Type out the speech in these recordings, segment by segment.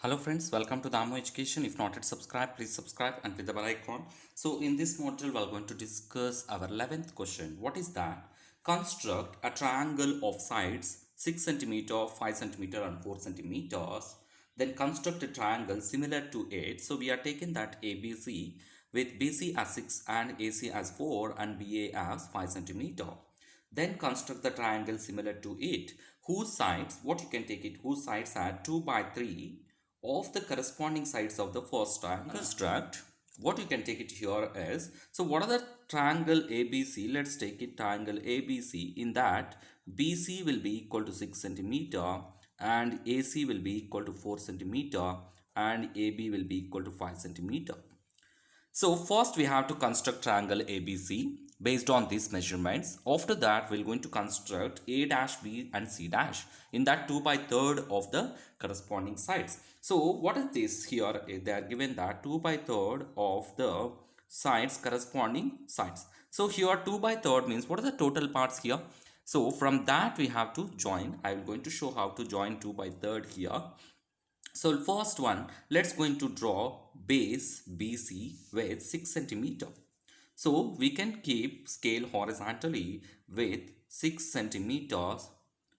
Hello friends, welcome to the Amo Education. If not yet subscribe, please subscribe and click the bell icon. So in this module, we are going to discuss our 11th question. What is that? Construct a triangle of sides 6 centimeter, 5 centimeter and 4 centimeters. Then construct a triangle similar to it. So we are taking that ABC with BC as 6 and AC as 4 and BA as 5 centimeter. Then construct the triangle similar to it, whose sides, what you can take it, whose sides are 2 by 3 of the corresponding sides of the first triangle. Construct, what you can take it here is, so what are the triangle ABC? Let's take it triangle ABC. In that, BC will be equal to 6 centimeter and AC will be equal to 4 centimeter and AB will be equal to 5 centimeter. So first we have to construct triangle ABC based on these measurements. After that, we're going to construct A dash, B and C dash. In that 2 by 3rd of the corresponding sides. So what is this here? They are given that 2 by 3rd of the sides, corresponding sides. So here 2 by 3rd means what are the total parts here? So from that we have to join. I am going to show how to join 2 by 3rd here. So first one, let's going to draw base BC with 6 centimeter. So we can keep scale horizontally with 6 centimeters.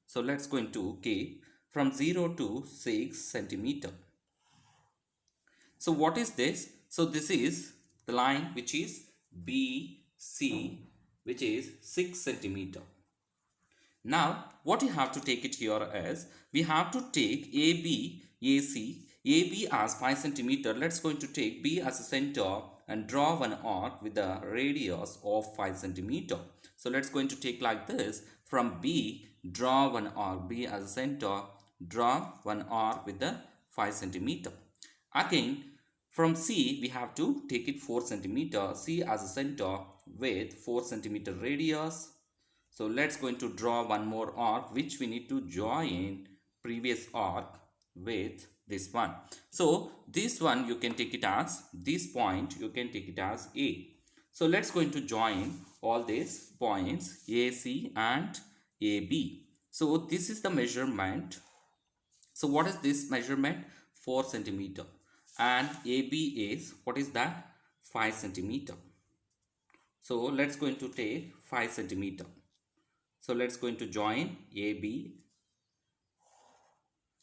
So let's going to keep from 0 to 6 centimeter. So what is this? So this is the line which is BC, which is 6 centimeter. Now, what you have to take it here is, we have to take AB, AC, AB as 5 centimeter. Let's going to take B as a center and draw one arc with the radius of 5 centimeter. So let's going to take like this. From B, draw one arc, B as a center, draw one arc with the 5 centimeter. Again, from C, we have to take it 4 centimeter, C as a center with 4 centimeter radius. So let's going to draw one more arc which we need to join previous arc with this one. So this one you can take it as, this point you can take it as A. So let's going to join all these points AC and AB. So this is the measurement. So what is this measurement? 4 centimeter. And AB is, what is that? 5 centimeter. So let's going to take 5 centimeter. So let's going to join AB.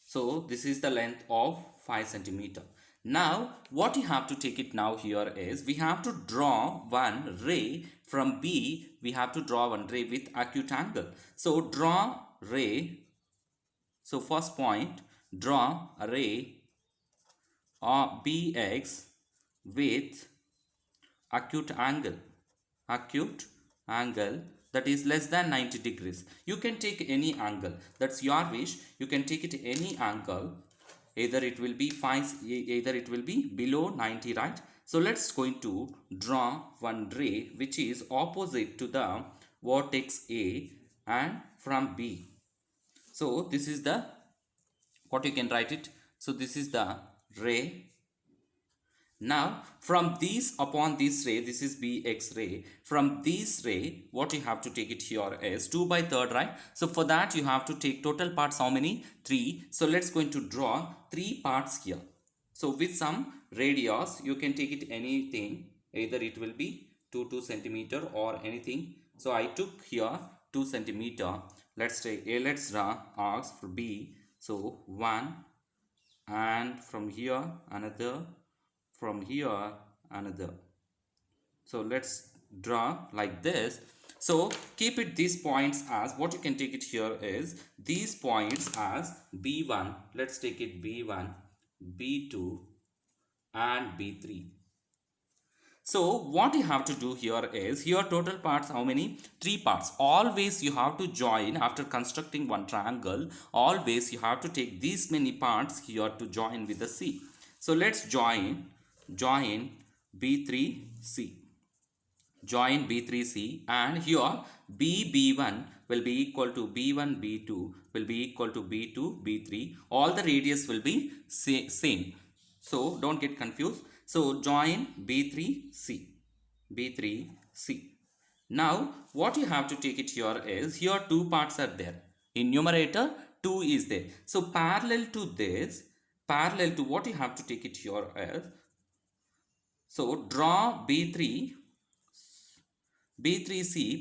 So this is the length of 5 centimeter. Now what you have to take it now here is, we have to draw one ray from B. We have to draw one ray with acute angle. So draw ray. So first point, draw a ray BX with acute angle. Acute angle that is less than 90 degrees. You can take any angle. That's your wish. You can take it any angle. Either it will be 5, either it will be below 90, right? So let's going to draw one ray which is opposite to the vertex A and from B. So this is the, what you can write it. So this is the ray. Now from this upon this ray, this is BX ray. From this ray, what you have to take it here is 2 by 3rd, right? So for that you have to take total parts how many? 3. So let's going to draw 3 parts here. So with some radius, you can take it anything. Either it will be 2 centimeter or anything. So I took here 2 centimeter. Let's take A. Let's draw arcs for B. So 1, and from here another. From here another. So let's draw like this. So keep it these points as, what you can take it here is these points as B1. Let's take it B1, B2 and B3. So what you have to do here is, here total parts how many? 3 parts. Always you have to join after constructing one triangle. Always you have to take these many parts here to join with the C. So let's join B3C. Join B3C, and here B1 will be equal to B1, B2 will be equal to B2, B3. All the radius will be same. So don't get confused. So join B3C. B3C. Now what you have to take it here is, here 2 parts are there. In numerator 2 is there. So parallel to this, parallel to what you have to take it here as. So draw B3C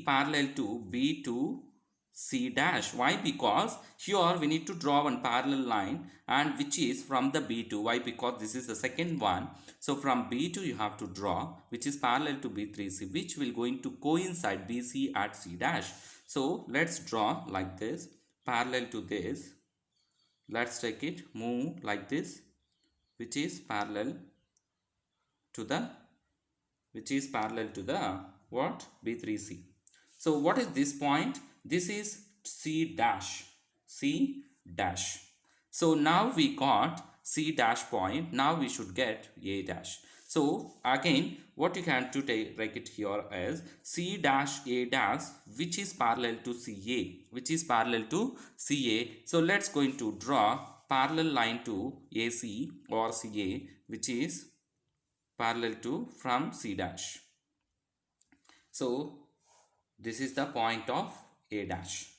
parallel to B2C dash. Why? Because here we need to draw one parallel line and which is from the B2. Why? Because this is the second one. So from B2 you have to draw which is parallel to B3C, which will going to coincide BC at C dash. So let's draw like this, parallel to this. Let's take it, move like this, which is parallel to the what? B3C. So what is this point? This is C dash. So now we got C dash point. Now we should get A dash. So again, what you can to take it here as C dash A dash, which is parallel to CA, So let's going to draw parallel line to AC or CA, which is parallel to from C dash. So this is the point of A dash.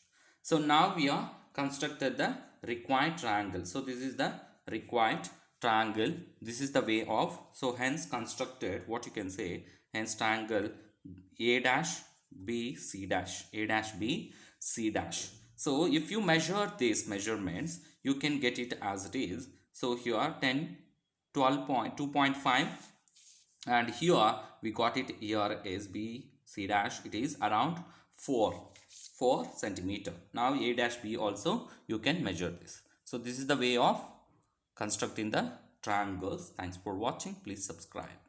So now we are constructed the required triangle. So this is the required triangle. This is the way of, so hence constructed what you can say, hence triangle A dash B C dash, A dash B C dash. So if you measure these measurements, you can get it as it is. So here 10, 12.2.5, and here we got it here is B C dash, it is around 4 centimeter. Now A dash B also you can measure this. So this is the way of constructing the triangles. Thanks for watching. Please subscribe.